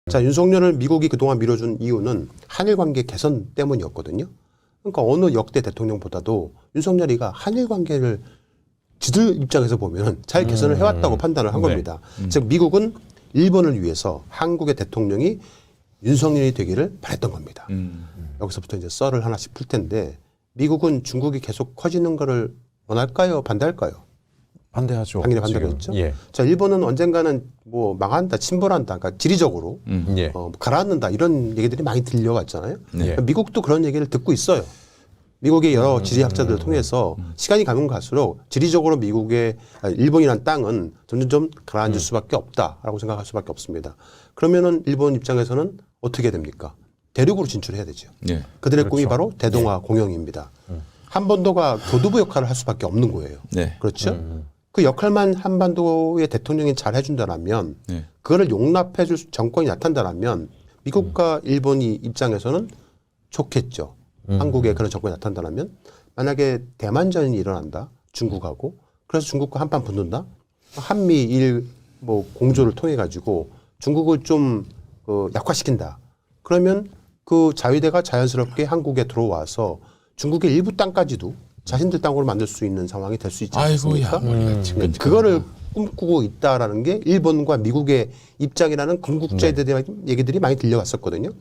자, 윤석열을 미국이 그동안 밀어준 이유는 한일 관계 개선 때문이었거든요. 그러니까 어느 역대 대통령보다도 윤석열이가 한일 관계를 지들 입장에서 보면 잘 개선을 해왔다고 판단을 한 겁니다. 즉 미국은 일본을 위해서 한국의 대통령이 윤석열이 되기를 바랬던 겁니다. 여기서부터 이제 썰을 하나씩 풀 텐데 미국은 중국이 계속 커지는 거를 원할까요? 반대할까요? 반대하죠. 당연히 반대겠죠. 예. 자, 일본은 언젠가는 뭐 망한다, 침몰한다, 그러니까 지리적으로 예. 가라앉는다 이런 얘기들이 많이 들려왔잖아요. 네. 그러니까 미국도 그런 얘기를 듣고 있어요. 미국의 여러 지리학자들을 통해서 시간이 가면 갈수록 지리적으로 일본이란 땅은 점점 가라앉을 수밖에 없다라고 생각할 수밖에 없습니다. 그러면은 일본 입장에서는 어떻게 됩니까? 대륙으로 진출해야 되죠. 네. 그들의 그렇죠. 꿈이 바로 대동아 공영입니다. 한반도가 교두보 역할을 할 수밖에 없는 거예요. 네. 그렇죠? 그 역할만 한반도의 대통령이 잘 해준다라면 네. 그거를 용납해줄 정권이 나타난다라면 미국과 일본이 입장에서는 좋겠죠. 한국에 그런 정권이 나타난다면 만약에 대만전이 일어난다. 중국하고. 그래서 중국과 한판 붙는다. 한미일 뭐 공조를 통해 가지고 중국을 좀 약화시킨다. 그러면 그 자위대가 자연스럽게 한국에 들어와서 중국의 일부 땅까지도 자신들 땅으로 만들 수 있는 상황이 될 수 있지 않습니까? 머리가 그거를 꿈꾸고 있다라는 게 일본과 미국의 입장이라는 궁극제에 대한 얘기들이 많이 들려왔었거든요.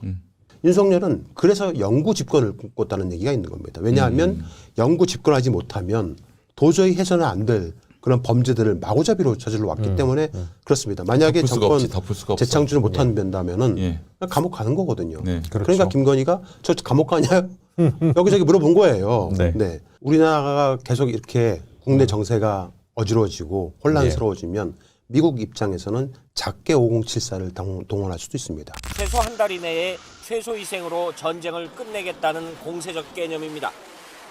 윤석열은 그래서 영구 집권을 꿈꿨다는 얘기가 있는 겁니다. 왜냐하면 영구 집권하지 못하면 도저히 해서는 안 될 그런 범죄들을 마구잡이로 저질러 왔기 때문에 그렇습니다. 만약에 덮을 수가 없어. 재창출을 못한다면은 예. 감옥 가는 거거든요. 네. 그러니까 김건희가 저 감옥 가냐 여기저기 물어본 거예요. 네. 우리나라가 계속 이렇게 국내 정세가 어지러워지고 혼란스러워지면 미국 입장에서는 작게 5074를 동원할 수도 있습니다. 최소 한 달 이내에 최소 희생으로 전쟁을 끝내겠다는 공세적 개념입니다.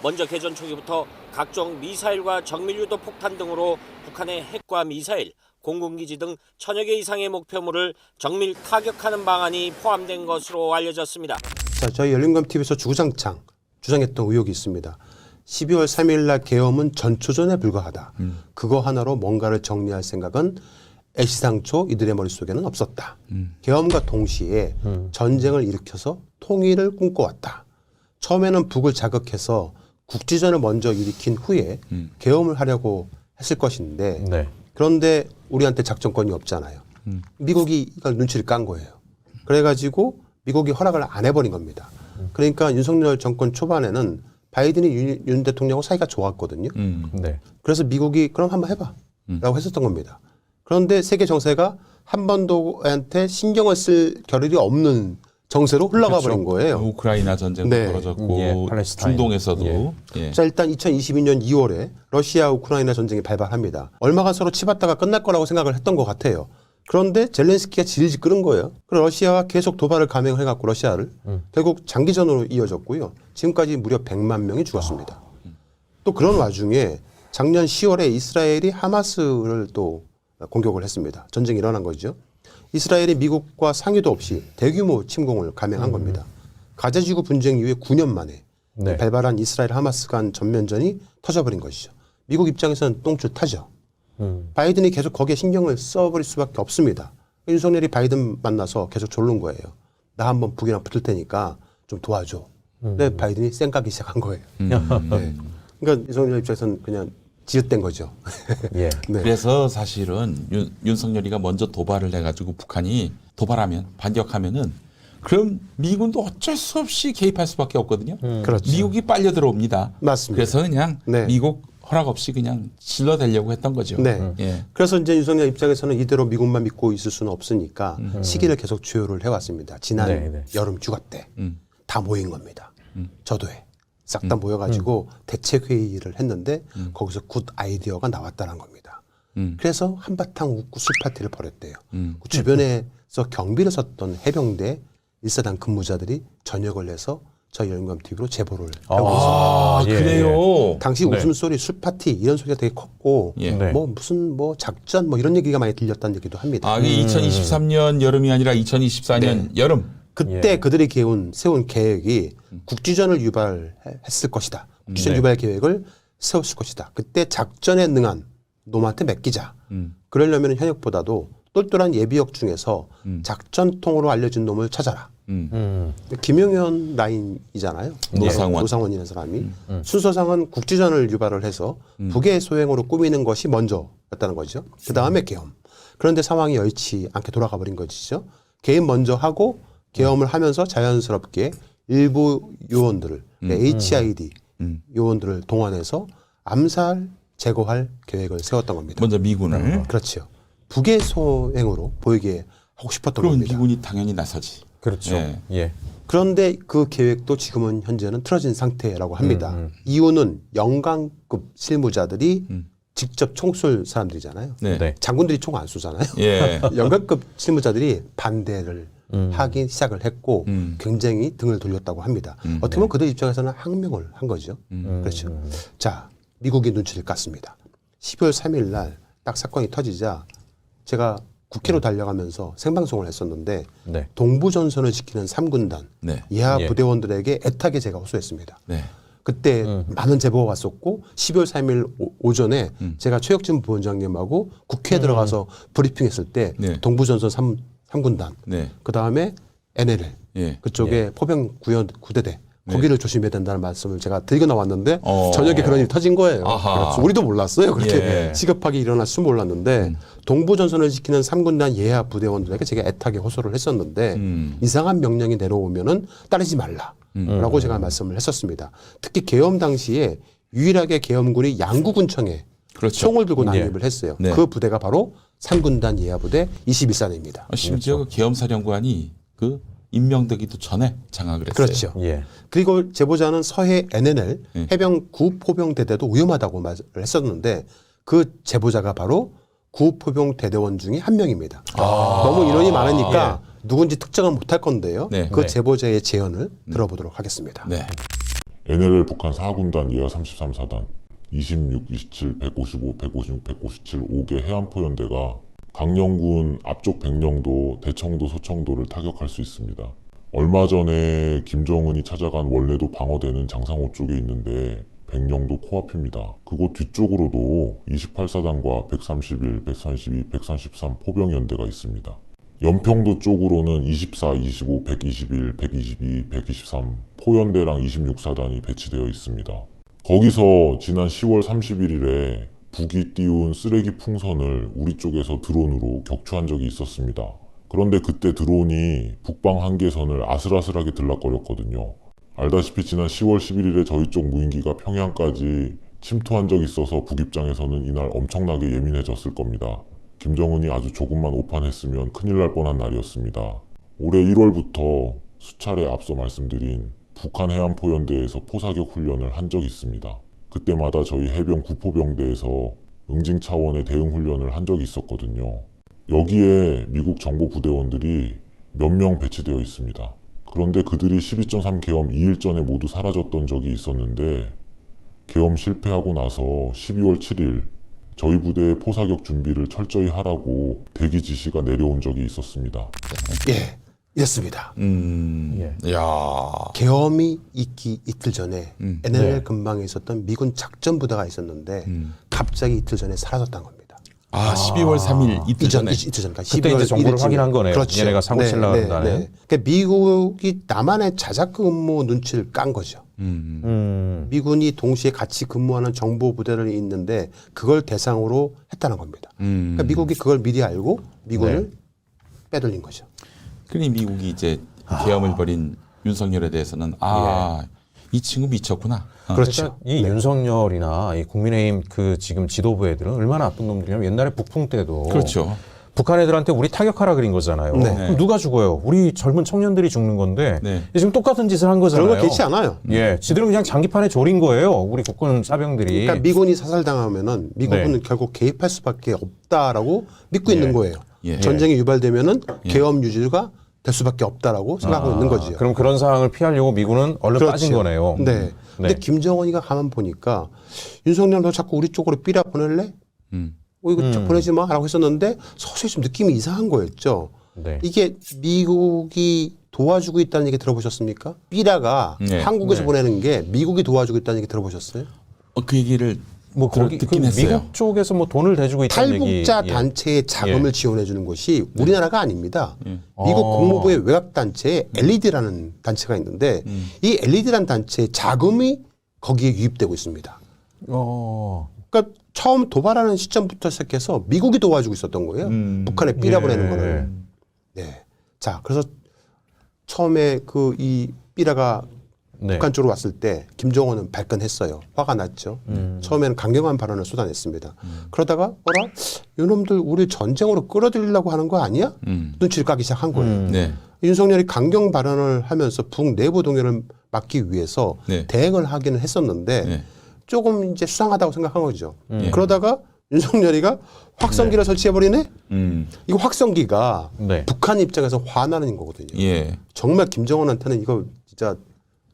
먼저 개전 초기부터 각종 미사일과 정밀유도 폭탄 등으로 북한의 핵과 미사일, 공군기지 등 1000여 개 이상의 목표물을 정밀 타격하는 방안이 포함된 것으로 알려졌습니다. 자, 저희 열린검TV에서 주구장창 주장했던 의혹이 있습니다. 12월 3일 날 계엄은 전초전에 불과하다. 그거 하나로 뭔가를 정리할 생각은 애시당초 이들의 머릿속에는 없었다. 계엄과 동시에 전쟁을 일으켜서 통일을 꿈꿔왔다. 처음에는 북을 자극해서 국지전을 먼저 일으킨 후에 계엄을 하려고 했을 것인데 네. 그런데 우리한테 작전권이 없잖아요. 미국이 이걸 눈치를 깐 거예요. 그래가지고 미국이 허락을 안 해버린 겁니다. 그러니까 윤석열 정권 초반에는 바이든이 윤 대통령하고 사이가 좋았거든요. 네. 그래서 미국이 그럼 한번 해봐 라고 했었던 겁니다. 그런데 세계 정세가 한반도한테 신경을 쓸 겨를이 없는 정세로 흘러가 버린 거예요. 우크라이나 전쟁도 네. 벌어졌고 예, 팔레스타인. 중동에서도 예. 자, 일단 2022년 2월에 러시아 우크라이나 전쟁이 발발합니다. 얼마간 서로 치받다가 끝날 거라고 생각을 했던 것 같아요. 그런데 젤렌스키가 질질 끄는 거예요. 그래서 러시아가 계속 도발을 감행해갖고 러시아를 결국 장기전으로 이어졌고요. 지금까지 무려 100만 명이 죽었습니다. 또 그런 와중에 작년 10월에 이스라엘이 하마스를 또 공격을 했습니다. 전쟁이 일어난 거죠. 이스라엘이 미국과 상의도 없이 대규모 침공을 감행한 겁니다. 가자지구 분쟁 이후에 9년 만에 네. 발발한 이스라엘 하마스 간 전면전이 터져버린 것이죠. 미국 입장에서는 똥줄 타죠. 바이든이 계속 거기에 신경을 써버릴 수밖에 없습니다. 윤석열이 바이든 만나서 계속 졸른 거예요. 나 한번 북이랑 붙을 테니까 좀 도와줘. 근데 바이든이 쌩까기 시작한 거예요. 네. 그러니까 윤석열 입장에서는 그냥 지읒된 거죠. 예. 네. 그래서 사실은 윤석열이가 먼저 도발을 해가지고 북한이 도발하면 반격하면은 그럼 미군도 어쩔 수 없이 개입할 수밖에 없거든요. 그렇죠. 미국이 빨려 들어옵니다. 맞습니다. 그래서 그냥 네. 미국 허락 없이 그냥 질러대려고 했던 거죠. 네. 예. 그래서 이제 윤석열 입장에서는 이대로 미국만 믿고 있을 수는 없으니까 시기를 계속 주요를 해왔습니다. 지난 네. 여름 휴가 때 다 모인 겁니다. 저도해. 싹 다 모여가지고 대책회의를 했는데 거기서 굿 아이디어가 나왔다는 겁니다. 그래서 한바탕 웃고 술 파티를 벌였대요. 그 주변에서 경비를 섰던 해병대 1사단 근무자들이 저녁을 내서 저희 열린검TV로 제보를 하고 있습니다. 아, 예, 그래요. 당시 네. 웃음소리, 술 파티 이런 소리가 되게 컸고 예. 네. 뭐 무슨 뭐 작전 뭐 이런 얘기가 많이 들렸다는 얘기도 합니다. 아, 이게 2023년 여름이 아니라 2024년 여름. 그때 예. 그들이 세운 계획이 국지전을 유발했을 것이다. 국지전 네. 유발 계획을 세웠을 것이다. 그때 작전에 능한 놈한테 맡기자. 그러려면 현역보다도 똘똘한 예비역 중에서 작전통으로 알려진 놈을 찾아라. 김용현 라인이잖아요. 노상원이라는 사람이 순서상은 국지전을 유발을 해서 북의 소행으로 꾸미는 것이 먼저였다는 거죠. 그 다음에 계엄. 그런데 상황이 여의치 않게 돌아가 버린 것이죠. 계엄 먼저 하고 계엄을 하면서 자연스럽게 일부 요원들을 HID 요원들을 동원해서 암살 제거할 계획을 세웠던 겁니다. 먼저 미군을. 그렇죠. 북의 소행으로 보이게 하고 싶었던 그럼 겁니다. 미군이 당연히 나서지. 그렇죠. 예. 예. 그런데 그 계획도 지금은 현재는 틀어진 상태라고 합니다. 이유는 영관급 실무자들이 직접 총 쏠 사람들이잖아요. 네. 네. 장군들이 총 안 쏘잖아요. 예. 영관급 실무자들이 반대를 하기 시작을 했고 굉장히 등을 돌렸다고 합니다. 어떻게 보면 그들 입장에서는 항명을 한 거죠. 그렇죠. 자, 미국이 눈치를 깠습니다. 12월 3일 날 딱 사건이 터지자 제가 국회로 달려가면서 생방송을 했었는데 네. 동부전선을 지키는 3군단 네. 예하 예. 부대원들에게 애타게 제가 호소했습니다. 네. 그때 많은 제보가 왔었고 12월 3일 오전에 제가 최혁진 부원장님하고 국회에 들어가서 브리핑했을 때 네. 동부전선 3군단 네. 그다음에 NLL 예. 그쪽에 포병 구대대 거기를 조심해야 된다는 말씀을 제가 드리고 나왔는데 어. 저녁에 그런 일이 터진 거예요. 아하. 그렇죠. 우리도 몰랐어요. 그렇게 예. 시급하게 일어날 줄 몰랐는데 동부전선을 지키는 3군단 예하 부대원들에게 제가 애타게 호소를 했었는데 이상한 명령이 내려오면은 따르지 말라라고 제가 말씀을 했었습니다. 특히 계엄 당시에 유일하게 계엄군이 양구군청에 그렇죠. 총을 들고 난입을 했어요. 네. 그 부대가 바로 3군단 예하 부대 21사대입니다. 심지어 그 계엄사령관이 그 임명되기도 전에 장악을 했어요. 그렇죠. 예. 그리고 제보자는 서해 NNL 예. 해병 구포병대대도 위험하다고 말을 했었는데 그 제보자가 바로 구포병대대원 중에 한 명입니다. 너무 인원이 많으니까 누군지 특정은 못할 건데요. 네. 그 네. 제보자의 제언을 들어보도록 하겠습니다. 네. NLL 북한 4군단 예하 33사단 26, 27, 155, 156, 157 5개 해안포연대가 강령군 앞쪽 백령도, 대청도, 소청도를 타격할 수 있습니다. 얼마 전에 김정은이 찾아간 원래도 방어대는 장상호 쪽에 있는데 백령도 코앞입니다. 그곳 뒤쪽으로도 28사단과 131, 132, 133 포병연대가 있습니다. 연평도 쪽으로는 24, 25, 121, 122, 123 포연대랑 26사단이 배치되어 있습니다. 거기서 지난 10월 31일에 북이 띄운 쓰레기 풍선을 우리 쪽에서 드론으로 격추한 적이 있었습니다. 그런데 그때 드론이 북방 한계선을 아슬아슬하게 들락거렸거든요. 알다시피 지난 10월 11일에 저희 쪽 무인기가 평양까지 침투한 적이 있어서 북 입장에서는 이날 엄청나게 예민해졌을 겁니다. 김정은이 아주 조금만 오판했으면 큰일 날 뻔한 날이었습니다. 올해 1월부터 수차례 앞서 말씀드린 북한 해안포연대에서 포사격 훈련을 한 적이 있습니다. 그때마다 저희 해병 구포병대에서 응징 차원의 대응 훈련을 한 적이 있었거든요. 여기에 미국 정보 부대원들이 몇 명 배치되어 있습니다. 그런데 그들이 12.3 계엄 2일 전에 모두 사라졌던 적이 있었는데 계엄 실패하고 나서 12월 7일 저희 부대의 포사격 준비를 철저히 하라고 대기 지시가 내려온 적이 있었습니다. 예, 이렇습니다. 예. 야. 계엄이 있기 이틀 전에 NLL 네. 근방에 있었던 미군 작전부대가 있었는데 갑자기 이틀 전에 사라졌다는 겁니다. 12월 3일 이틀 전에. 이틀 전, 그러니까 그때 이제 12월 정보를 1일쯤에. 확인한 거네요. 그렇죠. 얘네가 사고 칠라 그런다네. 그러니까 미국이 남한의 자작근무 눈치를 깐 거죠. 미군이 동시에 같이 근무하는 정보부대를 있는데 그걸 대상으로 했다는 겁니다. 그러니까 미국이 그걸 미리 알고 미군을 빼돌린 거죠. 그러니 미국이 이제 계엄을 벌인 윤석열에 대해서는 이 친구 미쳤구나. 그렇죠. 그러니까 이 윤석열이나 이 국민의힘 그 지금 지도부 애들은 얼마나 나쁜 놈들이냐면 옛날에 북풍 때도 그렇죠. 북한 애들한테 우리 타격하라 그린 거잖아요. 네. 그럼 누가 죽어요? 우리 젊은 청년들이 죽는 건데 네. 지금 똑같은 짓을 한 거잖아요. 그런 거 개의치 않아요. 예, 지들은 그냥 장기판에 졸인 거예요. 우리 국군 사병들이. 그러니까 미군이 사살당하면은 미국은 네. 결국 개입할 수밖에 없다라고 믿고 있는 거예요. 예. 전쟁이 유발되면은 계엄 유지가 될 수밖에 없다라고 생각하고 있는 거죠. 그럼 그런 상황을 피하려고 미군은 얼른 그렇죠. 빠진 거네요. 네. 근데 김정은이가 가만 보니까 윤석열 너 자꾸 우리 쪽으로 삐라 보낼래? 이거 저 보내지 마라고 했었는데 서서히 좀 느낌이 이상한 거였죠. 네. 이게 미국이 도와주고 있다는 얘기 들어보셨습니까? 삐라가 네. 한국에서 네. 보내는 게 미국이 도와주고 있다는 얘기 들어보셨어요? 그 얘기를 뭐 거기 그 듣긴 했어요. 미국 쪽에서 뭐 돈을 대주고 있다는 얘기. 탈북자 예. 단체에 자금을 예. 지원해 주는 것이 우리나라가 아닙니다. 예. 미국 국무부의 외곽 단체에 음. LED라는 단체가 있는데 이 LED라는 단체의 자금이 거기에 유입되고 있습니다. 그러니까 처음 도발하는 시점부터 시작해서 미국이 도와주고 있었던 거예요. 북한에 삐라 보내는 거를. 네. 자, 그래서 처음에 그 이 삐라가 네. 북한 쪽으로 왔을 때 김정은은 발끈했어요. 화가 났죠. 처음에는 강경한 발언을 쏟아냈습니다. 그러다가 어라? 이놈들 우리 전쟁으로 끌어들이려고 하는 거 아니야? 눈치를 까기 시작한 거예요. 네. 윤석열이 강경 발언을 하면서 북 내부 동요를 막기 위해서 네. 대응을 하기는 했었는데 네. 조금 이제 수상하다고 생각한 거죠. 그러다가 윤석열이가 확성기를 설치해버리네? 이거 확성기가 네. 북한 입장에서 화나는 거거든요. 예. 정말 김정은한테는 이거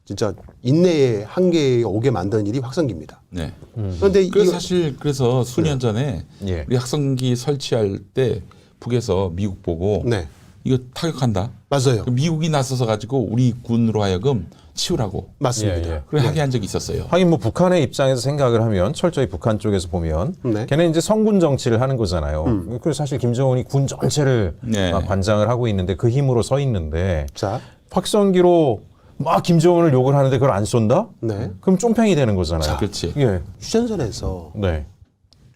진짜 인내의 한계에 오게 만드는 일이 확성기입니다. 네. 그런데 그 이거 사실 그래서 수년 전에 예. 우리 학성기 설치할 때 북에서 미국 보고 네. 이거 타격한다. 맞아요. 그 미국이 나서서 가지고 우리 군으로 하여금 치우라고 맞습니다. 예, 예. 그래 하게 한 적이 있었어요. 하긴 뭐 북한의 입장에서 생각을 하면 철저히 북한 쪽에서 보면 네. 걔는 이제 성군 정치를 하는 거잖아요. 그래서 사실 김정은이 군 전체를 네. 관장을 하고 있는데 그 힘으로 서 있는데 자, 확성기로 막 김정은을 욕을 하는데 그걸 안 쏜다? 네. 그럼 쫌팽이 되는 거잖아요. 그렇지. 예. 휴전선에서 네.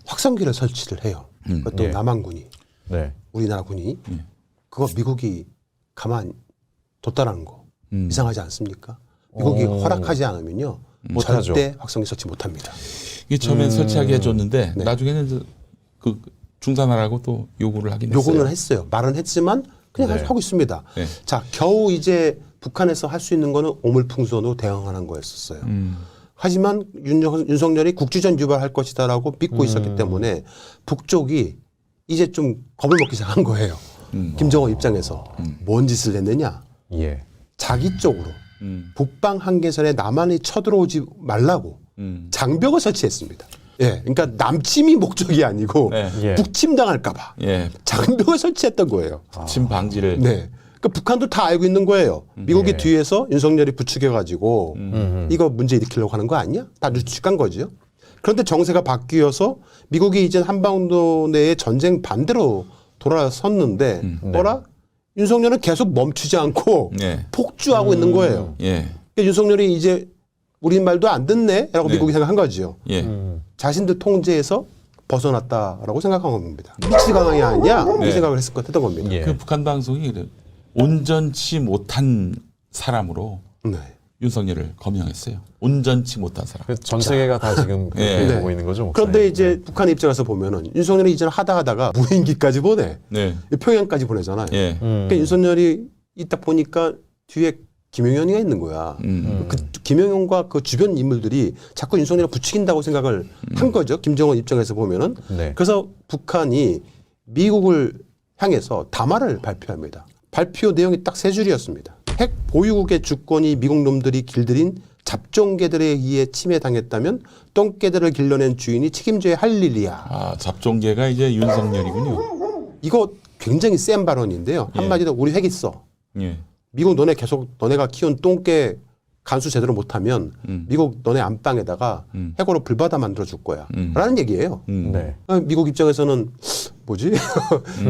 확성기를 설치를 해요. 그것도 예. 남한군이, 네. 우리나라 군이. 그거 미국이 가만 뒀다라는 거 이상하지 않습니까? 미국이 허락하지 않으면요 못하죠. 절대 확성기 설치 못합니다. 이게 처음엔 설치하게 해줬는데 네. 나중에는 그 중단하라고 또 요구를 하긴 했어요. 요구는 했어요. 말은 했지만 그냥 네. 하고 있습니다. 네. 자, 겨우 이제 북한에서 할 수 있는 거는 오물풍선으로 대응하는 거였었어요. 하지만 윤석열이 국지전 유발할 것이다라고 믿고 있었기 때문에 북쪽이 이제 좀 겁을 먹기 시작한 거예요. 김정은 입장에서 뭔 짓을 했느냐? 예. 자기 쪽으로 북방 한계선에 남한이 쳐들어오지 말라고 장벽을 설치했습니다. 예, 그러니까 남침이 목적이 아니고 네. 예. 북침당할까봐 예. 장벽을 설치했던 거예요. 침 방지를. 네. 그러니까 북한도 다 알고 있는 거예요. 미국이 예. 뒤에서 윤석열이 부추겨가지고 이거 문제 일으키려고 하는 거 아니야? 다 눈치간 거죠. 그런데 정세가 바뀌어서 미국이 이제 한반도 내에 전쟁 반대로 돌아섰는데 뭐라? 윤석열은 계속 멈추지 않고 네. 폭주하고 있는 거예요. 예. 그러니까 윤석열이 이제 우리 말도 안 듣네? 라고 네. 미국이 생각한 거죠. 예. 자신들 통제에서 벗어났다라고 생각한 겁니다. 미치광이 아니야? 네. 이 생각을 했던 겁니다. 예. 그 북한 방송이 그래요. 온전치 못한 사람으로 네. 윤석열을 검명했어요. 온전치 못한 사람. 그래서 전 세계가 다 지금 그렇게 네. 보고 있는 거죠. 그런데 목사님. 이제 북한 입장에서 보면은 윤석열이 이제는 하다가 무인기까지 보내. 네. 평양까지 보내잖아요. 예. 그러니까 윤석열이 이딱 보니까 뒤에 김용현이가 있는 거야. 그 김용현과 그 주변 인물들이 자꾸 윤석열을 부추긴다고 생각을 한 거죠. 김정은 입장에서 보면은. 네. 그래서 북한이 미국을 향해서 담화를 발표합니다. 발표 내용이 딱 세 줄이었습니다. 핵 보유국의 주권이 미국 놈들이 길들인 잡종개들에 의해 침해당했다면 똥개들을 길러낸 주인이 책임져야 할 일이야. 아, 잡종계가 이제 윤석열이군요. 이거 굉장히 센 발언인데요. 예. 한마디로 우리 핵 있어. 예. 미국 너네가 키운 똥개 간수 제대로 못하면 미국 너네 안방에다가 핵으로 불바다 만들어줄 거야. 라는 얘기예요. 네. 미국 입장에서는 뭐지?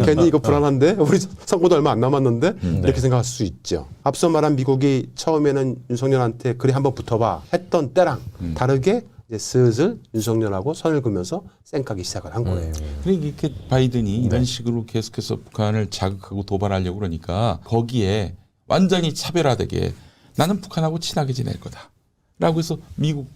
괜히 이거 불안한데? 우리 선거도 얼마 안 남았는데? 이렇게 생각할 수 있죠. 앞서 말한 미국이 처음에는 윤석열한테 그래 한번 붙어봐 했던 때랑 다르게 이제 슬슬 윤석열하고 선을 그으면서 쌩까기 시작을 한 거예요. 그러니까 이렇게 바이든이 이런 식으로 계속해서 북한을 자극하고 도발하려고 그러니까 거기에 완전히 차별화되게 나는 북한하고 친하게 지낼 거다. 라고 해서 미국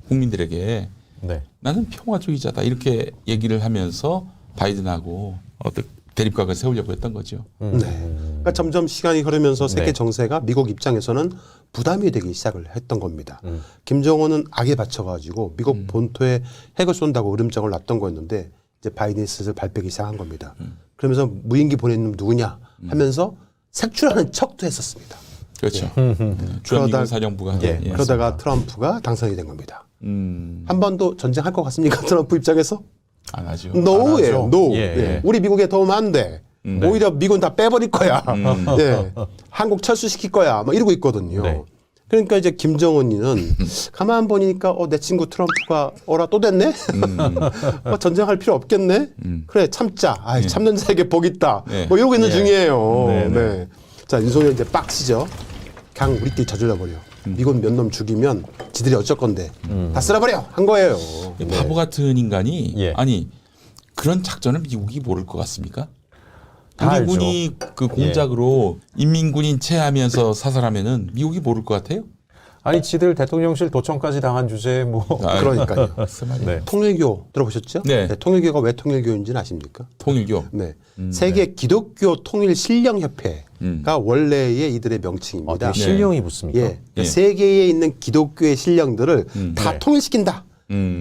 국민들에게 네. 나는 평화주의자다. 이렇게 얘기를 하면서 바이든하고 어떤 대립각을 세우려고 했던 거죠. 네. 그러니까 점점 시간이 흐르면서 세계 네. 정세가 미국 입장에서는 부담이 되기 시작을 했던 겁니다. 김정은은 악에 받쳐가지고 미국 본토에 핵을 쏜다고 으름장을 놨던 거였는데 이제 바이든이 슬슬 발빼기 시작한 겁니다. 그러면서 무인기 보낸 놈 누구냐 하면서 색출하는 척도 했었습니다. 그렇죠. 그러다- 주한미군 사령부가. 예. 예. 그러다가 트럼프가 당선이 된 겁니다. 음, 한 번도 전쟁할 것 같습니까? 트럼프 입장에서? 안 하죠. 노예요. 노. 예, 예. 예. 우리 미국에 도움 안 돼. 오히려 미군 다 빼버릴 거야. 예. 한국 철수시킬 거야. 막 이러고 있거든요. 네. 그러니까 이제 김정은이는 가만 보니까 내 친구 트럼프가 어라 또 됐네? 전쟁할 필요 없겠네? 그래 참자. 참는 자에게 복 있다. 네. 뭐 이러고 있는 중이에요. 네, 네. 네. 자 윤석열 이제 빡치죠. 그냥 우리끼리 저질러 버려. 미군 몇 놈 죽이면 지들이 어쩔 건데 다 쓸어버려 한 거예요. 바보 같은 인간이 예. 아니 그런 작전을 미국이 모를 것 같습니까? 다 인민군이 그 공작으로 인민군인 체하면서 사살하면은 미국이 모를 것 같아요? 아니 지들 대통령실 도청까지 당한 주제에 뭐 그러니까요. 네. 통일교 들어보셨죠? 네. 통일교가 왜 통일교인지는 아십니까? 통일교. 네. 세계 기독교 통일 신령협회가 원래의 이들의 아, 명칭입니다. 되게 신령이 붙습니까? 예. 예. 세계에 있는 기독교의 신령들을 다 네. 통일시킨다.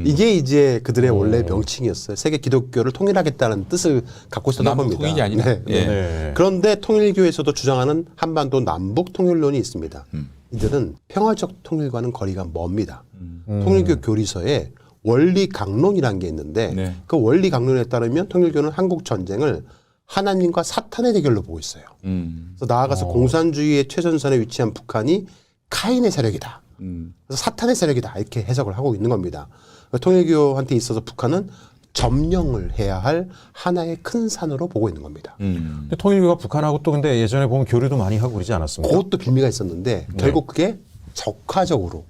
이게 이제 그들의 원래 명칭이었어요. 세계 기독교를 통일하겠다는 뜻을 갖고 있었던 남북 겁니다. 통일이 아니라. 네. 예. 네. 그런데 통일교에서도 주장하는 한반도 남북 통일론이 있습니다. 이들은 평화적 통일과는 거리가 멉니다. 통일교 교리서에 원리 강론이라는 게 있는데 네. 그 원리 강론에 따르면 통일교는 한국 전쟁을 하나님과 사탄의 대결로 보고 있어요. 그래서 나아가서 공산주의의 최전선에 위치한 북한이 카인의 세력이다. 그래서 사탄의 세력이다. 이렇게 해석을 하고 있는 겁니다. 통일교한테 있어서 북한은 점령을 해야 할 하나의 큰 산으로 보고 있는 겁니다. 근데 통일교가 북한하고 또 근데 예전에 보면 교류도 많이 하고 그러지 않았습니까? 그것도 빌미가 있었는데 결국 그게 적화적으로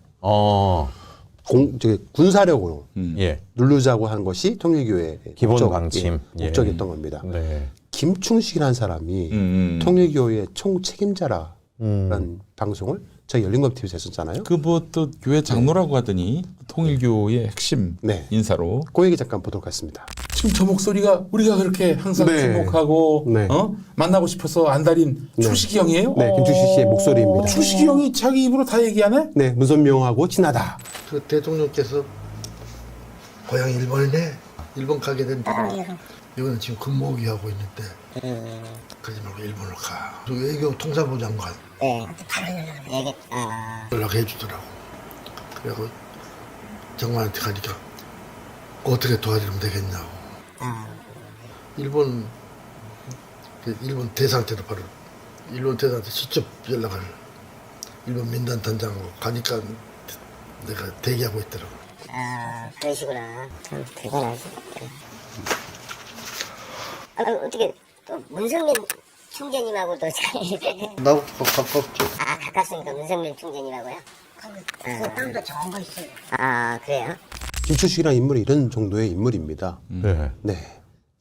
군사력으로 예. 누르자고 한 것이 통일교의 기본 방침. 예. 목적이었던 겁니다. 네. 김충식이라는 사람이 통일교의 총책임자라는 방송을 저희 열린검TV에서 했었잖아요. 그 뭐 또 교회 장로라고 하더니 통일교의 핵심 네. 인사로. 그 얘기 잠깐 보도록 하겠습니다. 지금 저 목소리가 우리가 그렇게 항상 네. 주목하고 네. 만나고 싶어서 안달인 출식이 형이에요? 네, 김충식 씨의 목소리입니다. 출식이 형이 자기 입으로 다 얘기하네? 네, 문선명하고 친하다. 그 대통령께서 고향 일본이네. 일본 가게 된다. 이거는 지금 근무기 하고 있는데 그러지 말고 일본을 가. 그 외교 통상부 장관 연락해 주더라고. 그리고 장관한테 가니까 어떻게 도와주면 되겠냐고. 일본 대사한테도 바로 일본 대사한테 직접 연락을 일본 민단 단장하고 가니까 내가 대기하고 있더라고. 그러시구나. 참 대단하시. 어떻게 또 문성민 총재님하고도 잘. 나하고 가깝죠. 가깝습니까? 문성민 총재님하고요? 그 땅도 좋은 거 있어요. 그래요? 김충식이라는 인물이 이런 정도의 인물입니다. 네. 네.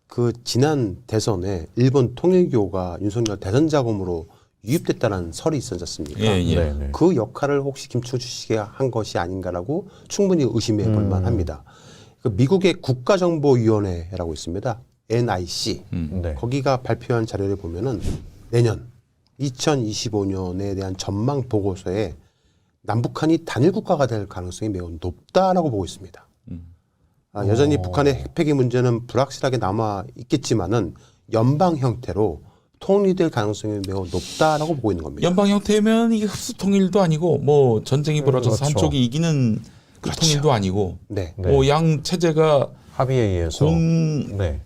그 지난 대선에 일본 통일교가 윤석열 대선 자금으로 유입됐다는 설이 있었지 않습니까? 예, 예. 네, 네. 그 역할을 혹시 김충식이 한 것이 아닌가라고 충분히 의심해 볼 만합니다. 그 미국의 국가정보위원회라고 있습니다. NIC. 네. 거기가 발표한 자료를 보면은 내년 2025년에 대한 전망 보고서에 남북한이 단일 국가가 될 가능성이 매우 높다라고 보고 있습니다. 여전히 북한의 핵폐기 문제는 불확실하게 남아 있겠지만은 연방 형태로 통일될 가능성이 매우 높다라고 보고 있는 겁니다. 연방 형태면 이게 흡수 통일도 아니고 뭐 전쟁이 벌어져서 그렇죠. 한쪽이 이기는 그 그렇죠. 통일도 아니고 네. 뭐 양 체제가 합의에 의해서 네. 네.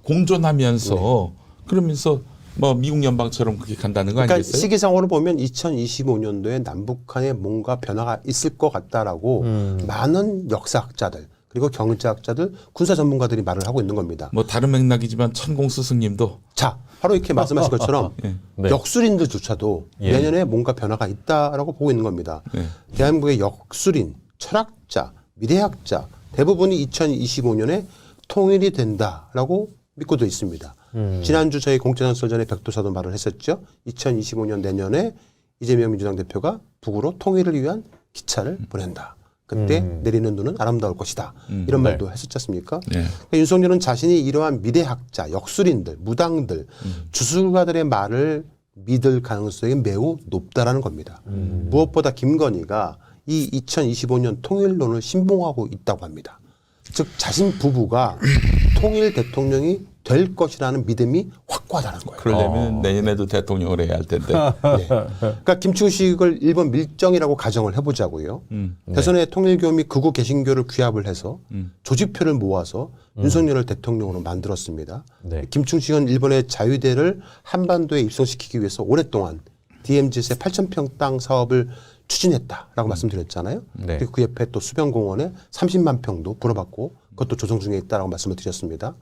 공존하면서 그러면서 뭐 미국 연방처럼 그렇게 간다는 거 그러니까 아니겠어요? 시기상으로 보면 2025년도에 남북한에 뭔가 변화가 있을 것 같다라고 많은 역사학자들 그리고 경제학자들, 군사 전문가들이 말을 하고 있는 겁니다. 뭐 다른 맥락이지만 천공 스승님도 자, 바로 이렇게 말씀하신 것처럼 네. 역술인들조차도 예. 내년에 뭔가 변화가 있다라고 보고 있는 겁니다. 네. 대한민국의 역술인, 철학자, 미래학자 대부분이 2025년에 통일이 된다라고 믿고도 있습니다. 지난주 저희 공짜전설 전에 백도사도 말을 했었죠. 2025년 내년에 이재명 민주당 대표가 북으로 통일을 위한 기차를 보낸다. 그때 내리는 눈은 아름다울 것이다. 이런 네. 말도 했었지 않습니까? 네. 그러니까 윤석열은 자신이 이러한 미래학자, 역술인들, 무당들, 주술가들의 말을 믿을 가능성이 매우 높다라는 겁니다. 무엇보다 김건희가 이 2025년 통일론을 신봉하고 있다고 합니다. 즉 자신 부부가 통일 대통령이 될 것이라는 믿음이 확고하다는 거예요. 그러려면 내년에도 대통령을 해야 할 텐데. 네. 그러니까 김충식을 일본 밀정이라고 가정을 해보자고요. 대선에 통일교 및 극우 개신교를 귀합을 해서 조직표를 모아서 윤석열을 대통령으로 만들었습니다. 네. 김충식은 일본의 자유대를 한반도에 입성시키기 위해서 오랫동안 DMZ의 8,000평 땅 사업을 추진했다라고 말씀드렸잖아요. 네. 그리고 그 옆에 또 수변공원에 30만 평도 불어받고 그것도 조성 중에 있다라고 말씀을 드렸습니다.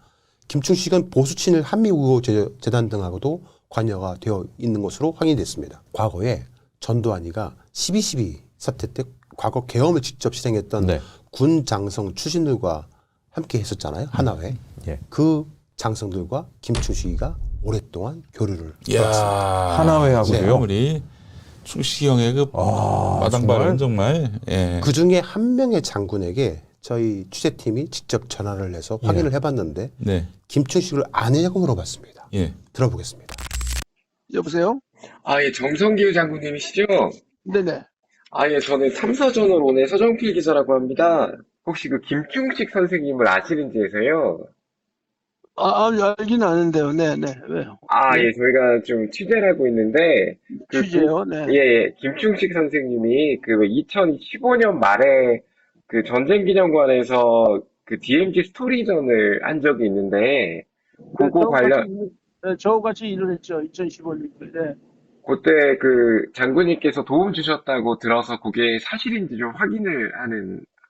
김충식은 보수친일 한미우호재단 등하고도 관여가 되어 있는 것으로 확인이 됐습니다. 과거에 전두환이가 12.12 사태 때 과거 계엄을 직접 실행했던 네. 군 장성 출신들과 함께 했었잖아요. 하나회. 예. 그 장성들과 김충식이가 오랫동안 교류를 이야, 하나회하고요. 우리 충식이 형의 그 마당발은 정말 예. 그 중에 한 명의 장군에게 저희 취재팀이 직접 전화를 해서 확인을 해봤는데 네. 김충식을 아느냐고 물어봤습니다. 예. 들어보겠습니다. 여보세요? 아, 예, 정성기우 장군님이시죠? 네네. 아, 예, 저는 탐사저널온의 서정필 기자라고 합니다. 혹시 그 김충식 선생님을 아시는지 해서요? 알긴 아는데요. 네네. 왜요? 아, 네. 예, 저희가 좀 취재를 하고 있는데, 취재요? 네. 예, 김충식 선생님이 그 2015년 말에 그 전쟁기념관에서 그 DMZ 스토리전을 한 적이 있는데, 그거 관련, 저하고 같이 일을 했죠. 2015년도에. 네. 그때 그 장군님께서 도움 주셨다고 들어서 그게 사실인지 좀 확인을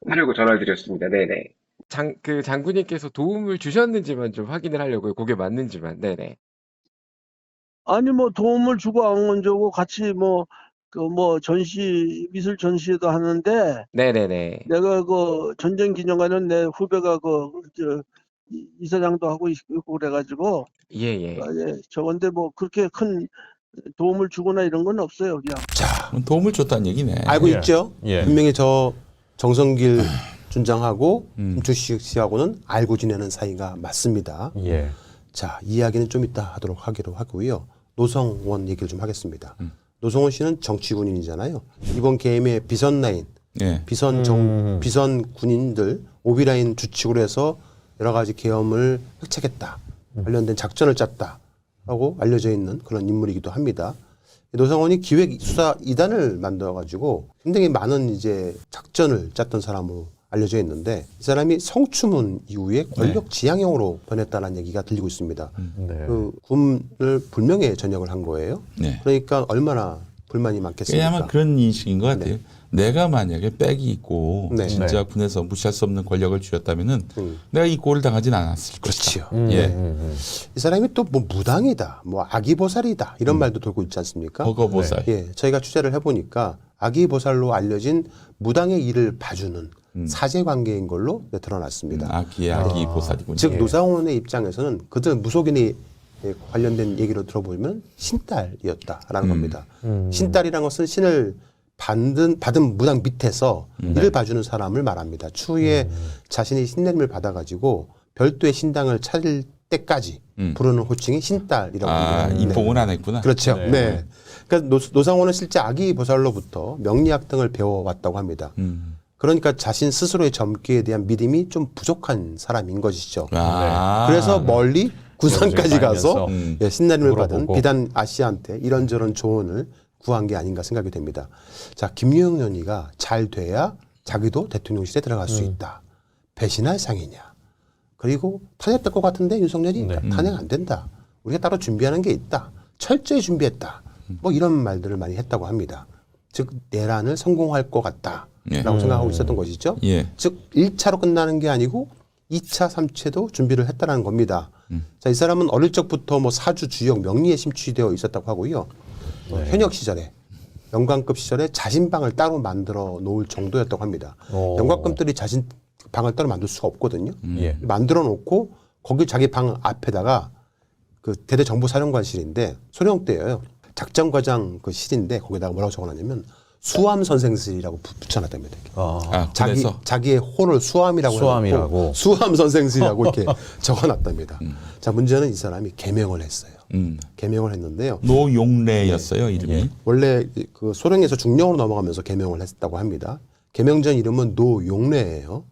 하려고 전화를 드렸습니다. 네네. 그 장군님께서 도움을 주셨는지만 좀 확인을 하려고요. 그게 맞는지만. 네네. 아니, 뭐, 도움을 주고 안 주고 같이 미술 전시회도 하는데, 네네네. 내가 그 전쟁 기념관은 내 후배가 이사장도 하고 있고 그래가지고, 예예. 저건데 뭐, 그렇게 큰 도움을 주거나 이런 건 없어요. 그냥. 자, 도움을 줬다는 얘기네. 알고 예. 있죠? 예. 분명히 저 정성길 준장하고 김충식 씨하고는 알고 지내는 사이가 맞습니다. 예. 자, 이야기는 좀 이따 하도록 하기로 하고요. 노성원 얘기를 좀 하겠습니다. 노성원 씨는 정치군인이잖아요. 이번 계엄의 비선 라인, 예. 비선 군인들 오비라인 주축으로 해서 여러 가지 계엄을 획책했다. 관련된 작전을 짰다라고 알려져 있는 그런 인물이기도 합니다. 노성원이 기획 수사 2단을 만들어가지고 굉장히 많은 이제 작전을 짰던 사람으로 알려져 있는데 이 사람이 성추문 이후에 권력 지향형으로 변했다는 얘기가 들리고 있습니다. 네. 그 군을 불명예 전역을 한 거예요. 네. 그러니까 얼마나 불만이 많겠습니까? 아마 그런 인식인 것 같아요. 내가 만약에 백이 있고 네. 진짜 군에서 무시할 수 없는 권력을 쥐었다면은 내가 이 꼴을 당하진 않았을 것이다. 그렇지요. 예. 이 사람이 또 뭐 무당이다, 뭐 아기보살이다 이런 말도 돌고 있지 않습니까? 버거보살. 예, 저희가 취재를 해보니까 아기보살로 알려진 무당의 일을 봐주는 사제관계인 걸로 드러났습니다. 아기 보살이군요. 즉 노상원의 입장에서는 그들 무속인이 관련된 얘기로 들어보면 신딸이었다라는 겁니다. 신딸이라는 것은 신을 받은 무당 밑에서 일을 봐주는 사람을 말합니다. 추후에 자신이 신내림을 받아가지고 별도의 신당을 차릴 때까지 부르는 호칭이 신딸이라고 합니다. 입봉은 안 했구나. 그렇죠. 네. 그러니까 노상원은 실제 아기 보살로부터 명리학 등을 배워왔다고 합니다. 그러니까 자신 스스로의 점괘에 대한 믿음이 좀 부족한 사람인 것이죠. 그래서 멀리 군산까지 가서 신내림을 받은 물어보고. 비단 아씨한테 이런저런 조언을 구한 게 아닌가 생각이 됩니다. 자, 김유영 의원이가 잘 돼야 자기도 대통령실에 들어갈 수 있다. 배신할 상이냐. 그리고 탄핵될 것 같은데 윤석열이 탄핵 안 된다. 우리가 따로 준비하는 게 있다. 철저히 준비했다. 뭐 이런 말들을 많이 했다고 합니다. 즉 내란을 성공할 것 같다라고 생각하고 있었던 것이죠. 예. 즉 1차로 끝나는 게 아니고 2차, 3차도 준비를 했다는 겁니다. 자, 이 사람은 어릴 적부터 뭐 사주, 주역, 명리에 심취되어 있었다고 하고요. 현역 시절에 영광급 시절에 자신방을 따로 만들어 놓을 정도였다고 합니다. 영광급들이 자신 방을 따로 만들 수가 없거든요. 예. 만들어 놓고 거기 자기 방 앞에다가 그 대대정보사령관실인데 소령 때예요. 작전과장 그 실인데 거기다가 뭐라고 적어놨냐면 수암 선생실이라고 붙여놨답니다. 자기의 호를 수암이라고 해놓고 수암 선생실이라고 이렇게 적어놨답니다. 자, 문제는 이 사람이 개명을 했어요. 개명을 했는데요. 노용래였어요, 이름이. 원래 그 소령에서 중령으로 넘어가면서 개명을 했다고 합니다. 개명 전 이름은 노용래예요.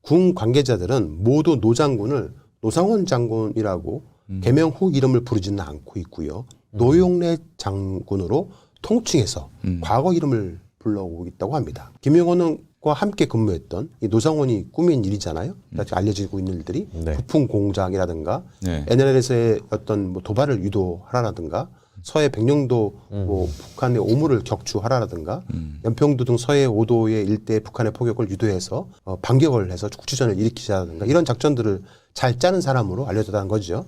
군 관계자들은 모두 노 장군을 노상원 장군이라고 개명 후 이름을 부르지는 않고 있고요. 노용래 장군으로 통칭해서 과거 이름을 불러오고 있다고 합니다. 김영원과 함께 근무했던 이 노상원이 꾸민 일이잖아요. 알려지고 있는 일들이 부품 공작이라든가 NLL에서의 어떤 뭐 도발을 유도하라든가 서해 백령도 뭐 북한의 오물을 격추하라라든가 연평도 등 서해 5도의 일대의 북한의 포격을 유도해서 반격을 해서 국지전을 일으키자라든가 이런 작전들을 잘 짜는 사람으로 알려졌다는 거죠.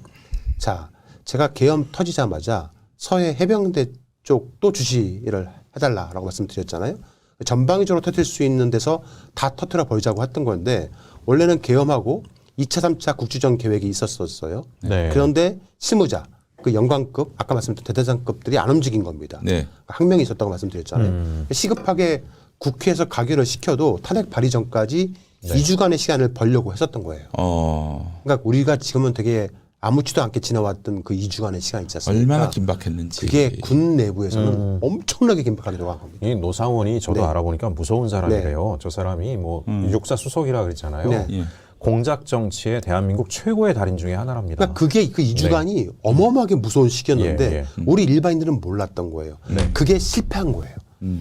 자, 제가 계엄 터지자마자 서해 해병대 쪽도 주시를 해달라라고 말씀드렸잖아요. 전방위적으로 터뜨릴 수 있는 데서 다 터뜨려 버리자고 했던 건데 원래는 계엄하고 2차, 3차 국지전 계획이 있었어요. 네. 그런데 실무자, 그 영관급, 아까 말씀드린 대대장급들이 안 움직인 겁니다. 네. 항명이 있었다고 말씀드렸잖아요. 시급하게 국회에서 가결을 시켜도 탄핵 발의 전까지 2주간의 시간을 벌려고 했었던 거예요. 그러니까 우리가 지금은 되게 아무렇지도 않게 지나왔던 그 2주간의 시간 있지 않습니까? 얼마나 긴박했는지. 그게 군 내부에서는 엄청나게 긴박하게 들어간 겁니다. 이 노상원이 저도 네. 알아보니까 무서운 사람이래요. 저 사람이 뭐 육사 수석이라 그랬잖아요. 네. 예. 공작 정치의 대한민국 최고의 달인 중에 하나랍니다. 그러니까 그게 그 2주간이 어마어마하게 무서운 시기였는데 예, 예. 우리 일반인들은 몰랐던 거예요. 네. 그게 실패한 거예요.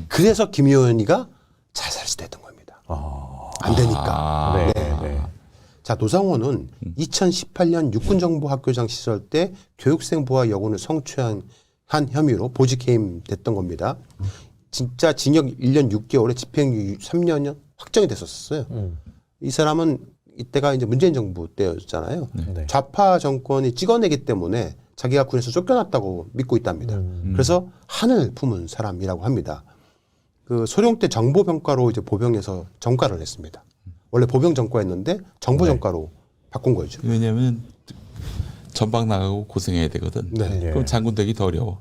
그래서 김효연이가 자살을 했던 겁니다. 안 되니까. 네. 자, 노상원은 2018년 육군정보학교장 시절 때 교육생 부하 여군을 성추행한 혐의로 보직 해임됐던 겁니다. 진짜 징역 1년 6개월에 집행유예 3년 확정이 됐었어요. 이 사람은 이때가 이제 문재인 정부 때였잖아요. 네. 좌파 정권이 찍어내기 때문에 자기가 군에서 쫓겨났다고 믿고 있답니다. 그래서 한을 품은 사람이라고 합니다. 그 소령 때 정보병과로 이제 보병에서 정과를 했습니다. 원래 보병 정과였는데 정보 정과로 바꾼 거죠. 왜냐하면 전방 나가고 고생해야 되거든. 네. 그럼 장군 되기 더 어려워.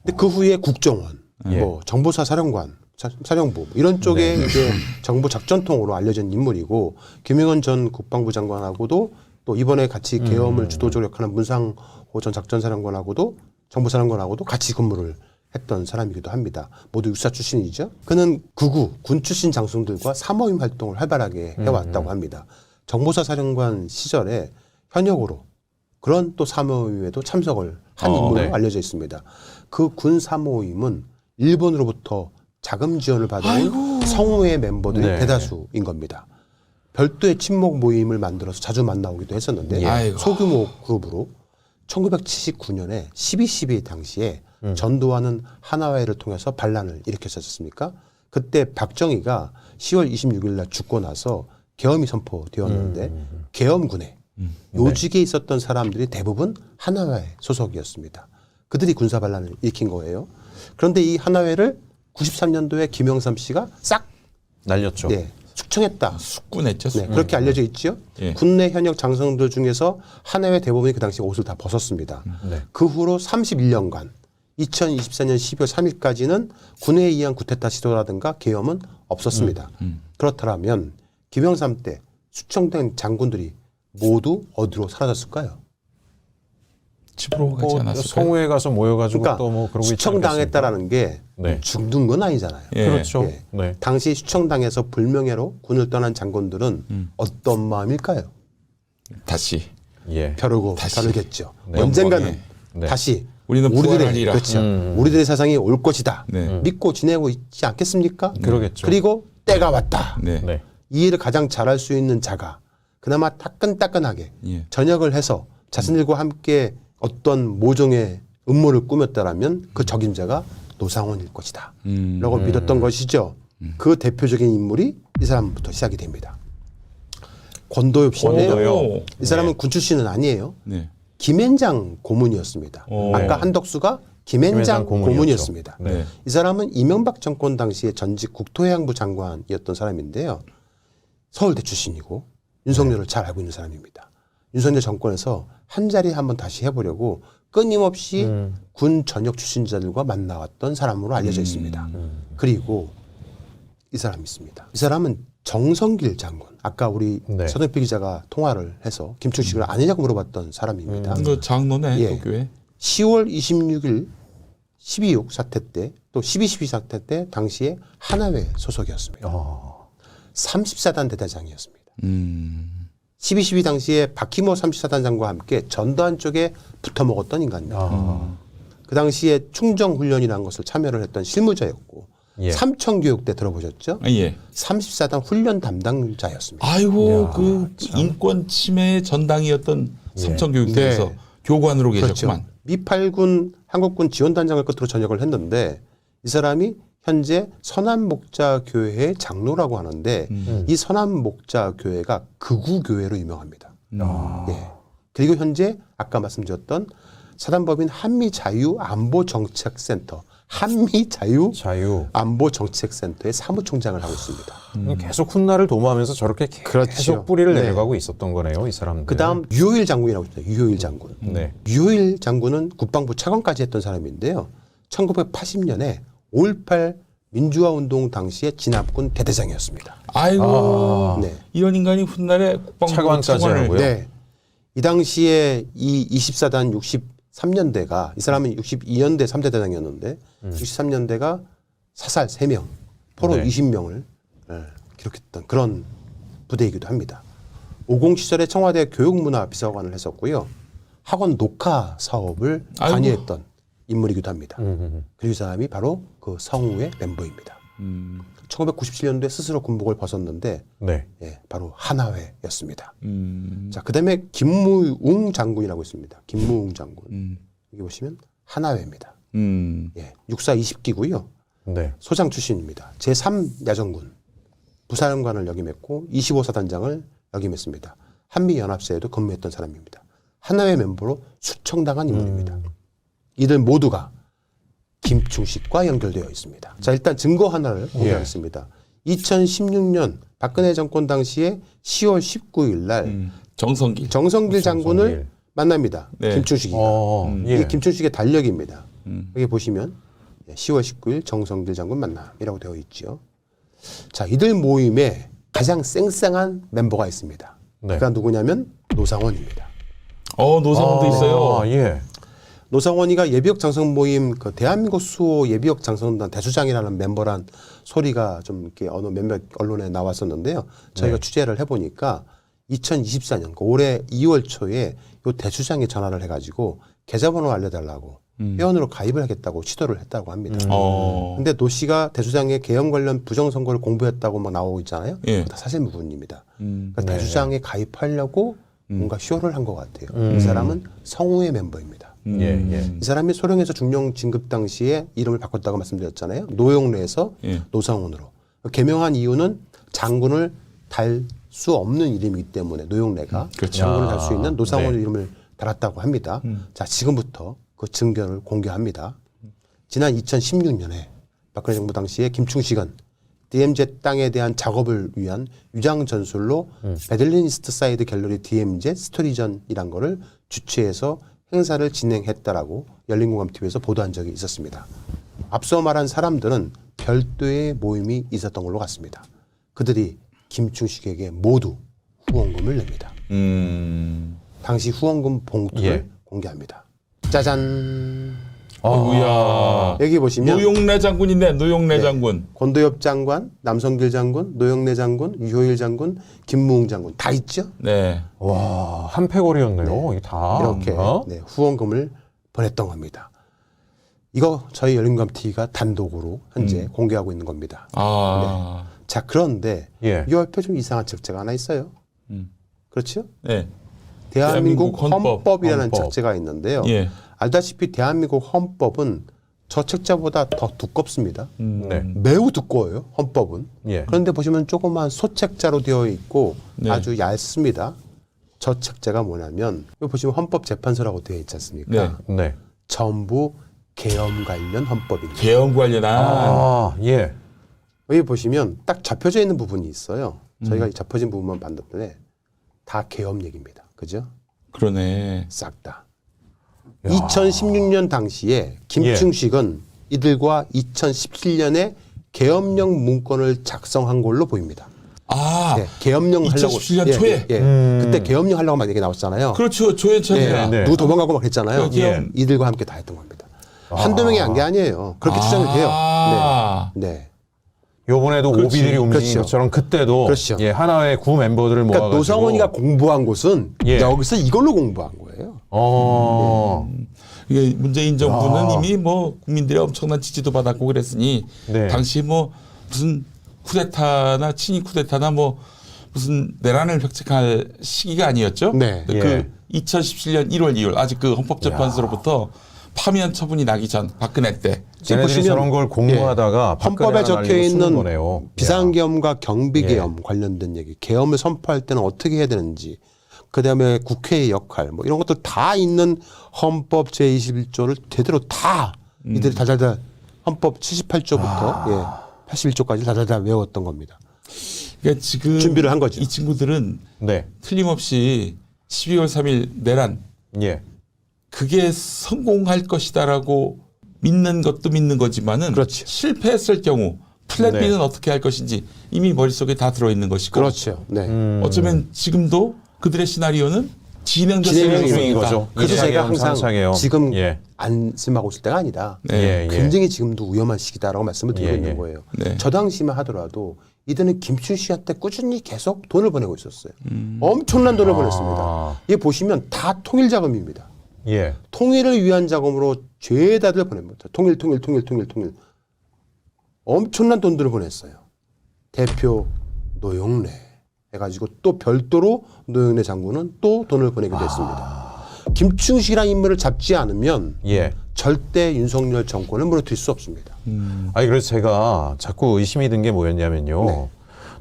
근데 그 후에 국정원, 뭐 정보사 사령관, 사령부 이런 쪽에 이제 정보 작전통으로 알려진 인물이고 김영헌 전 국방부 장관하고도 또 이번에 같이 계엄을 주도 조력하는 문상호 전 작전사령관하고도 정보사령관하고도 같이 근무를 했던 사람이기도 합니다. 모두 육사 출신이죠. 그는 극우 군 출신 장성들과 사모임 활동을 활발하게 해왔다고 합니다. 정보사 사령관 시절에 현역으로 그런 또 사모임에도 참석을 한 인물로 네. 알려져 있습니다. 그 군 사모임은 일본으로부터 자금 지원을 받은 성우의 멤버들이 네. 대다수인 겁니다. 별도의 친목 모임을 만들어서 자주 만나오기도 했었는데 아이고. 소규모 그룹으로 1979년에 12.12 당시에 전두환은 하나회를 통해서 반란을 일으켰었습니까? 그때 박정희가 10월 26일 날 죽고 나서 계엄이 선포되었는데 계엄군에 요직에 있었던 사람들이 대부분 하나회 소속이었습니다. 그들이 군사 반란을 일으킨 거예요. 그런데 이 하나회를 93년도에 김영삼 씨가 싹 날렸죠. 네, 숙청했다. 숙군했죠. 네, 그렇게 알려져 있죠. 예. 군내 현역 장성들 중에서 하나회 대부분이 그 당시 옷을 다 벗었습니다. 네. 그 후로 31년간 2024년 12월 3일까지는 군에 의한 구테타 시도라든가 계엄은 없었습니다. 그렇다면 김영삼 때 수청된 장군들이 모두 어디로 사라졌을까요? 집으로 가지 않았을까요? 성우에 가서 모여가지고 그러니까 또 뭐 그러고 있지 수청당했다라는 게 네. 죽는 건 아니잖아요. 예. 그렇죠. 예. 네. 당시 수청당에서 불명예로 군을 떠난 장군들은 어떤 마음일까요? 다시 예. 벼르고 다시. 다르겠죠. 네. 언젠가는 네. 다시 우리는 부활하리라. 그렇죠. 우리들의 세상이 올 것이다. 네. 믿고 지내고 있지 않겠습니까? 그러겠죠. 그리고 때가 왔다. 네. 네. 이 일을 가장 잘할 수 있는 자가 그나마 따끈따끈하게 예. 전역을 해서 자신들과 함께 어떤 모종의 음모를 꾸몄다라면 그 적임자가 노상원일 것이다. 라고 믿었던 것이죠. 그 대표적인 인물이 이 사람부터 시작이 됩니다. 권도엽 씨인데요. 권도엽. 이 사람은 군 출신은 아니에요. 네. 김앤장 고문이었습니다. 아까 한덕수가 김앤장 고문이었습니다. 네. 이 사람은 이명박 정권 당시에 전직 국토해양부 장관이었던 사람인데요. 서울대 출신이고 윤석열을 잘 알고 있는 사람입니다. 윤석열 정권에서 한 자리 한번 다시 해보려고 끊임없이 군 전역 출신자들과 만나왔던 사람으로 알려져 있습니다. 그리고 이 사람이 있습니다. 이 사람은 정성길 장군. 아까 우리 네. 서정필 기자가 통화를 해서 김충식을 아니냐고 물어봤던 사람입니다. 그 장로네 예. 그 교회. 10월 26일 12.6 사태 때 또 12.12 사태 때 당시에 하나회 소속이었습니다. 34단 대대장이었습니다. 12.12 당시에 박희모 34단장과 함께 전두환 쪽에 붙어 먹었던 인간입니다. 그 당시에 충정훈련이라는 것을 참여를 했던 실무자였고 예. 삼청교육대 들어보셨죠? 아, 예. 34단 훈련 담당자였습니다. 아이고 그 인권 침해 전당이었던 삼청교육대에서 네. 교관으로 그렇죠. 계셨구만. 미 8군 한국군 지원단장을 끝으로 전역을 했는데 이 사람이 현재 선한목자교회의 장로라고 하는데 이 선한목자교회가 극우교회로 유명합니다. 예. 그리고 현재 아까 말씀드렸던 사단법인 한미자유안보정책센터 한미자유안보정책센터의 사무총장을 하고 있습니다. 계속 훗날을 도모하면서 저렇게 그렇죠. 계속 뿌리를 네. 내려가고 있었던 거네요, 이 사람들. 그다음 유효일 장군이라고 있어요. 유효일 장군. 네. 유효일 장군은 국방부 차관까지 했던 사람인데요. 1980년에 5.18 민주화운동 당시에 진압군 대대장이었습니다. 아이고 네. 이런 인간이 훗날에 국방부 차관까지 차관을 하고요. 네. 이 당시에 이 24단 63년대가 이 사람은 62년대 3대 대장이었는데 63년대가 사살 3명, 포로 네. 20명을 기록했던 그런 부대이기도 합니다. 50 시절에 청와대 교육문화비서관을 했었고요. 학원 녹화 사업을 아이고. 관여했던 인물이기도 합니다. 그리고 이 사람이 바로 그 성우의 멤버입니다. 1997년도에 스스로 군복을 벗었는데 네. 예, 바로 한화회였습니다. 자, 그다음에 김무웅 장군이라고 있습니다. 김무웅 장군. 여기 보시면 한화회입니다. 예, 육사 20기고요. 네. 소장 출신입니다. 제3야전군 부사령관을 역임했고 25사단장을 역임했습니다. 한미연합세에도 근무했던 사람입니다. 한화회 멤버로 수청당한 인물입니다. 이들 모두가 김충식과 연결되어 있습니다. 자, 일단 증거 하나를 공개하겠습니다. 2016년 박근혜 정권 당시에 10월 19일 날 정성길. 정성길 장군을 정성길. 만납니다. 네. 김충식이가. 예. 이게 김충식의 달력입니다. 여기 보시면 10월 19일 정성길 장군 만남이라고 되어 있죠. 자, 이들 모임에 가장 쌩쌩한 멤버가 있습니다. 네. 그가 누구냐면 노상원입니다. 노상원도 있어요. 아, 예. 노상원이가 예비역 장성 모임 그 대한민국 수호 예비역 장성단 대수장이라는 멤버란 소리가 좀 이렇게 어느 몇몇 언론에 나왔었는데요. 저희가 취재를 해보니까 2024년 그 올해 2월 초에 요 대수장에 전화를 해가지고 계좌번호 알려달라고 회원으로 가입을 하겠다고 시도를 했다고 합니다. 근데 노 씨가 대수장의 계엄 관련 부정선거를 공부했다고 막 나오고 있잖아요. 예. 그거 다 사실 무근입니다. 그러니까 대수장에 가입하려고 뭔가 쇼를 한 것 같아요. 이 사람은 성우의 멤버입니다. 예. 이 사람이 소령에서 중령 진급 당시에 이름을 바꿨다고 말씀드렸잖아요. 노용래에서 예. 노상원으로. 개명한 이유는 장군을 달 수 없는 이름이기 때문에 노용래가 그렇죠. 장군을 달 수 있는 노상원 네. 이름을 달았다고 합니다. 자, 지금부터 그 증거를 공개합니다. 지난 2016년에 박근혜 정부 당시에 김충식은 DMZ 땅에 대한 작업을 위한 유장 전술로 베들리니스트 사이드 갤러리 DMZ 스토리전이란 거를 주최해서 행사를 진행했다라고 열린공감TV에서 보도한 적이 있었습니다. 앞서 말한 사람들은 별도의 모임이 있었던 걸로 같습니다. 그들이 김충식에게 모두 후원금을 냅니다. 당시 후원금 봉투를 예. 공개합니다. 짜잔. 아이고야. 여기 보시면 노용래 장군인데 노용래 네. 장군. 권도엽 장관, 남성길 장군, 노영래 장군, 유효일 장군, 김무웅 장군 다 있죠. 네. 와, 한 패거리였네요. 이게 다. 이렇게 네, 후원금을 보냈던 겁니다. 이거 저희 열린감TV가 단독으로 현재 공개하고 있는 겁니다. 자, 그런데 예. 이 옆에 좀 이상한 책자가 하나 있어요. 그렇죠? 네. 대한민국 헌법. 헌법이라는 헌법. 책자가 있는데요. 예. 알다시피 대한민국 헌법은 저 책자보다 더 두껍습니다. 네. 매우 두꺼워요. 헌법은. 예. 그런데 보시면 조그만 소책자로 되어 있고 네. 아주 얇습니다. 저 책자가 뭐냐면 여기 보시면 헌법재판소라고 되어 있지 않습니까? 네. 네. 전부 계엄 관련 헌법입니다. 계엄 관련한. 아, 예. 여기 보시면 딱 접혀져 있는 부분이 있어요. 저희가 이 접혀진 부분만 봤는데 다 계엄 얘기입니다. 그죠? 그러네. 싹 다. 2016년 당시에 김충식은 이들과 2017년에 계엄령 문건을 작성한 걸로 보입니다. 네, 계엄령 하려고 2017년 초에? 그때 계엄령 하려고 막 얘기 나왔잖아요. 그렇죠. 조현천이야. 네, 누구 도망가고 막 했잖아요. 예. 이들과 함께 다 했던 겁니다. 한두 명이 한 게 아니에요. 그렇게 추정이 돼요. 네. 요번에도 그렇지. 오비들이 움직인 그렇죠. 것처럼 그때도 그렇죠. 예, 하나의 구 멤버들을 모아가지고 그러니까 노상원이가 공부한 곳은 예. 여기서 이걸로 공부한 거예요. 이게 문재인 정부는 이미 뭐 국민들의 엄청난 지지도 받았고 그랬으니 네. 당시 뭐 무슨 쿠데타나 친이 쿠데타나 뭐 무슨 내란을 획책할 시기가 아니었죠. 네. 그 2017년 1월 2월 아직 그 헌법재판소로부터 파면 처분이 나기 전 박근혜 때 지금 쟤네들이 보시면 저런 걸 공부하다가 헌법에 적혀 있는 거네요. 비상계엄과 경비계엄 관련된 얘기, 계엄을 선포할 때는 어떻게 해야 되는지, 그다음에 국회의 역할, 뭐 이런 것들 다 있는 헌법 제21조를 제대로 다 이들이 다달달 헌법 78조부터 81조까지 다달달 외웠던 겁니다. 그러니까 지금 준비를 한 거죠. 이 친구들은 네. 틀림없이 12월 3일 내란 예. 그게 성공할 것이다라고 믿는 것도 믿는 거지만은 그렇죠. 실패했을 경우 플랜 네. B는 어떻게 할 것인지 이미 머릿속에 다 들어있는 것이고 그렇죠. 네. 어쩌면 지금도 그들의 시나리오는 진행될 진행 중인 가능성이 거죠. 있다. 그래서 이차계엄, 제가 항상 삼차계엄. 지금 예. 안심하고 있을 때가 아니다. 네. 예. 굉장히 지금도 위험한 시기다라고 말씀을 드리고 예, 있는 예. 거예요. 네. 저 당시만 하더라도 이들은 김춘식한테 꾸준히 계속 돈을 보내고 있었어요. 엄청난 돈을 보냈습니다. 이게 보시면 다 통일 자금입니다. 예. 통일을 위한 자금으로 죄다들 보냅니다. 통일. 엄청난 돈들을 보냈어요. 대표 노영래 해가지고 또 별도로 노영래 장군은 또 돈을 보내게 됐습니다. 김충식이라는 인물을 잡지 않으면 예. 절대 윤석열 정권을 무너뜨릴 수 없습니다. 아니 그래서 제가 자꾸 의심이 든 게 뭐였냐면요. 네.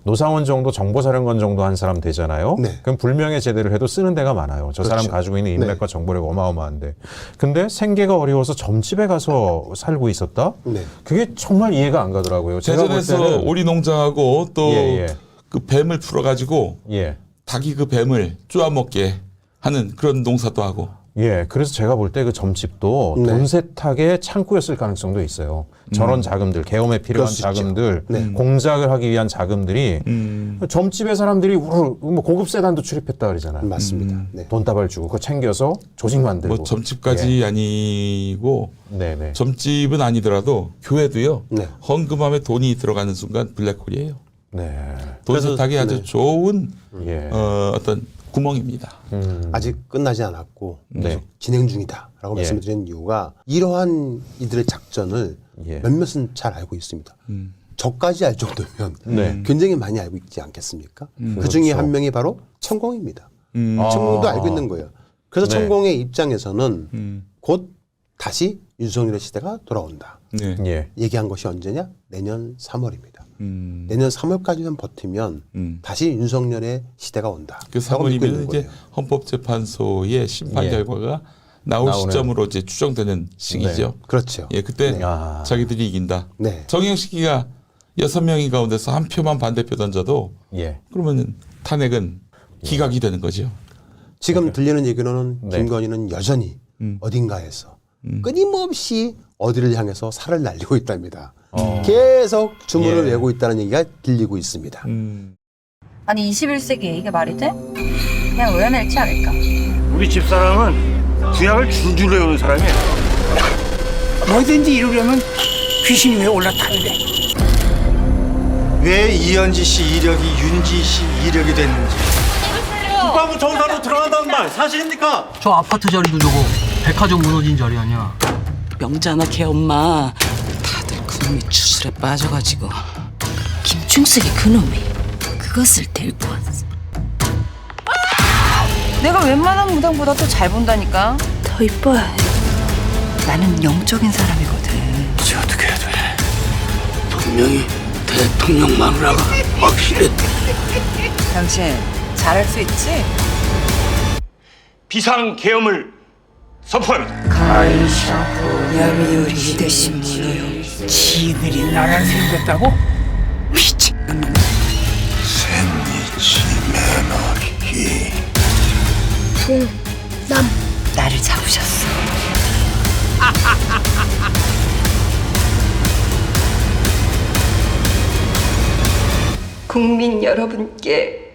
노상원 정도 정보사령관 정도 한 사람 되잖아요. 네. 그럼 불명예 제대를 해도 쓰는 데가 많아요. 저 사람 그렇죠. 가지고 있는 인맥과 네. 정보력이 어마어마한데. 근데 생계가 어려워서 점집에 가서 살고 있었다? 네. 그게 정말 이해가 안 가더라고요. 제가 볼 대전에서 때는 오리 농장하고 또 예, 그 뱀을 풀어가지고 예. 닭이 그 뱀을 쪼아먹게 하는 그런 농사도 하고. 예, 그래서 제가 볼 때 그 점집도 네. 돈 세탁의 창구였을 가능성도 있어요. 저런 자금들, 계엄에 필요한 그럴 수 있죠. 자금들, 네. 공작을 하기 위한 자금들이 점집의 사람들이 뭐 고급 세단도 출입했다 그러잖아요. 맞습니다. 네. 돈다발 주고 그거 챙겨서 조직 만들고. 뭐 점집까지 아니고 네네. 점집은 아니더라도 교회도요. 네. 헌금함에 돈이 들어가는 순간 블랙홀이에요. 네. 돈 그래서, 세탁이 아주 네. 좋은 예. 어떤 구멍입니다. 아직 끝나지 않았고 네. 계속 진행 중이다라고 예. 말씀을 드리는 이유가 이러한 이들의 작전을 예. 몇몇은 잘 알고 있습니다. 저까지 알 정도면 네. 굉장히 많이 알고 있지 않겠습니까? 그 그렇죠. 중에 한 명이 바로 천공입니다. 천공도 알고 있는 거예요. 그래서 네. 천공의 입장에서는 곧 다시 윤석열의 시대가 돌아온다. 네. 예. 얘기한 것이 언제냐? 내년 3월입니다. 내년 3월까지만 버티면 다시 윤석열의 시대가 온다. 그 라고 믿고 3월이면 있는 이제 거예요. 헌법재판소의 심판 예. 결과가 나올 나오는. 시점으로 이제 추정되는 시기죠. 그렇죠. 예, 그때 네. 아. 자기들이 이긴다. 네. 정영식이가 6명이 가운데서 한 표만 반대표 던져도 예. 그러면 탄핵은 기각이 되는 거죠. 지금 들리는 얘기로는 네. 김건희는 여전히 어딘가에서 끊임없이 어디를 향해서 살을 날리고 있답니다. 계속 주문을 예. 외고 있다는 얘기가 들리고 있습니다. 아니 21세기에 이게 말이 돼? 그냥 외워낼지 않을까? 우리 집사람은 구약을 줄줄 외우는 사람이야. 뭐든지 이루려면 귀신이 왜 올라타는데? 왜 이현지 씨 이력이 윤지 씨 이력이 됐는지. 국가부 정사로 들어간다는 말 사실입니까? 저 아파트 자리도 저거 백화점 무너진 자리 아니야. 명자나 걔 엄마 다들 그놈이 추술에 빠져가지고 김충석이 그놈이 그것을 데리고 왔어. 내가 웬만한 무당보다 더 잘 본다니까. 더 이뻐야 해. 나는 영적인 사람이거든. 이제 어떻게 해야 돼? 분명히 대통령 마누라가 확실해. 당신 잘할 수 있지? 비상계엄을 선포합니다. 가이샤고 야미요리 대신 문호요. 지들이 나를 세우겠다고? 미친 놈. 샌니치 매너리. 나를 잡으셨어. 국민 여러분께